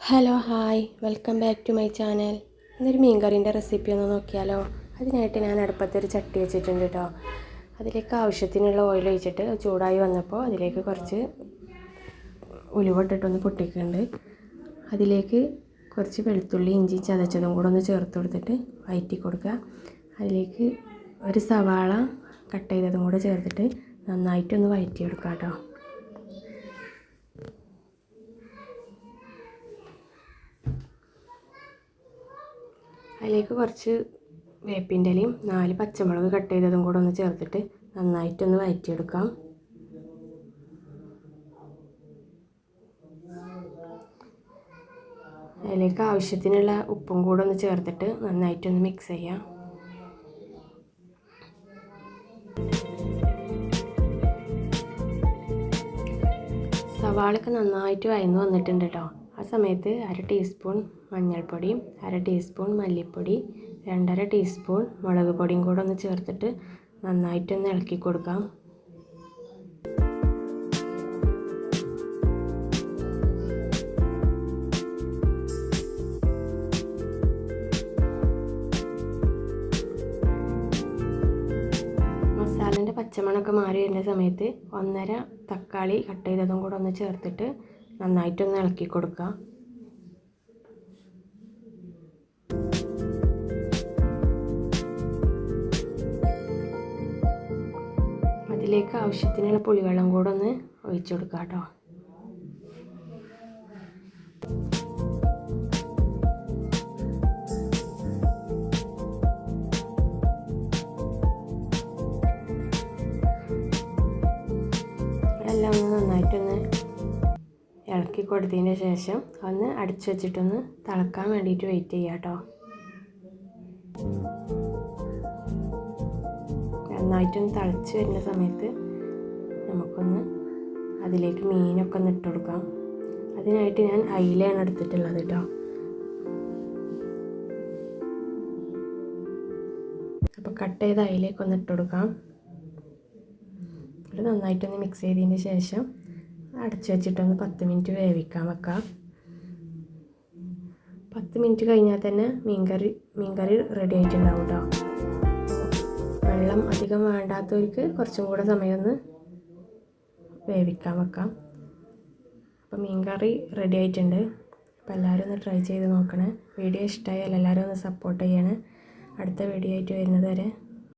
Hello hi welcome back to my channel. ഇന്നൊരു മീൻ കറീൻ്റെ recipe ഒന്ന് നോക്കിയാലോ. അതിനായിട്ട് ഞാൻ അടുപ്പത്തൊരു ചട്ടി വെച്ചിട്ടുണ്ട് കേട്ടോ. അതിലേക്ക് ആവശ്യത്തിനുള്ള ഓയിൽ ഒഴിച്ചിട്ട് ചൂടായി വന്നപ്പോൾ അതിലേക്ക് കുറച്ച് ഉലുവ ഇട്ടിട്ടൊന്ന് പൊട്ടിക്കുന്നുണ്ട്. അതിലേക്ക് കുറച്ച് വെളുത്തുള്ളി ഇഞ്ചി ചതച്ചതും കൂടെ ഒന്ന് ചേർത്ത് കൊടുത്തിട്ട് വഴറ്റി കൊടുക്കുക. അതിലേക്ക് ഒരു സവാള കട്ട് ചെയ്തതും കൂടെ ചേർത്തിട്ട് നന്നായിട്ടൊന്ന് വഴറ്റിയെടുക്കുക കേട്ടോ. അതിലേക്ക് കുറച്ച് വേപ്പിൻ്റെ ഇലയും 4 പച്ചമുളക് കട്ട് ചെയ്തതും കൂടെ ഒന്ന് ചേർത്തിട്ട് നന്നായിട്ടൊന്ന് വഴറ്റിയെടുക്കാം. അതിലേക്ക് ആവശ്യത്തിനുള്ള ഉപ്പും കൂടെ ഒന്ന് ചേർത്തിട്ട് നന്നായിട്ടൊന്ന് മിക്സ് ചെയ്യാം. സവാളൊക്കെ നന്നായിട്ട് വഴന്ന് വന്നിട്ടുണ്ട് കേട്ടോ. ആ സമയത്ത് 1/2 ടീസ്പൂൺ മഞ്ഞൾപ്പൊടി, 1/2 ടീസ്പൂൺ മല്ലിപ്പൊടി, 2.5 ടീസ്പൂൺ മുളക് പൊടിയും കൂടെ ഒന്ന് ചേർത്തിട്ട് നന്നായിട്ടൊന്ന് ഇളക്കി കൊടുക്കാം. മസാലൻ്റെ പച്ചമണമൊക്കെ മാറി വരുന്ന സമയത്ത് 1.5 തക്കാളി കട്ട് ചെയ്തതും കൂടെ ഒന്ന് ചേർത്തിട്ട് നന്നായിട്ടൊന്ന് ഇളക്കി കൊടുക്കുക. അതിലേക്ക് ആവശ്യത്തിനുള്ള പുളിവെള്ളം കൂടെ ഒന്ന് ഒഴിച്ചു കൊടുക്കുക കേട്ടോ. എല്ലാം ഒന്ന് നന്നായിട്ടൊന്ന് ഇളക്കി കൊടുത്തതിന് ശേഷം ഒന്ന് അടിച്ചു വെച്ചിട്ടൊന്ന് തിളക്കാൻ വേണ്ടിയിട്ട് വെയിറ്റ് ചെയ്യാം കേട്ടോ. നന്നായിട്ടൊന്ന് തിളച്ച് വരുന്ന സമയത്ത് നമുക്കൊന്ന് അതിലേക്ക് മീനൊക്കെ ഒന്ന് ഇട്ട് കൊടുക്കാം. അതിനായിട്ട് ഞാൻ അയിലയാണ് എടുത്തിട്ടുള്ളത് കേട്ടോ. അപ്പോൾ കട്ട് ചെയ്ത അയിലേക്കൊന്ന് ഇട്ട് കൊടുക്കാം. അത് നന്നായിട്ടൊന്ന് മിക്സ് ചെയ്തതിന് ശേഷം അടച്ചു വെച്ചിട്ടൊന്ന് 10 മിനിറ്റ് വേവിക്കാൻ വെക്കാം. 10 മിനിറ്റ് കഴിഞ്ഞാൽ തന്നെ മീൻകറി റെഡി ആയിട്ടുണ്ടാവും കേട്ടോ. വെള്ളം അധികം വേണ്ടാത്തവർക്ക് കുറച്ചും കൂടെ സമയം ഒന്ന് വേവിക്കാൻ വെക്കാം. അപ്പോൾ മീൻകറി റെഡി ആയിട്ടുണ്ട്. അപ്പോൾ എല്ലാവരും ഒന്ന് ട്രൈ ചെയ്ത് നോക്കണേ. വീഡിയോ ഇഷ്ടമായാൽ എല്ലാവരും ഒന്ന് സപ്പോർട്ട് ചെയ്യണേ. അടുത്ത വീഡിയോ ആയിട്ട് വരുന്നത് വരെ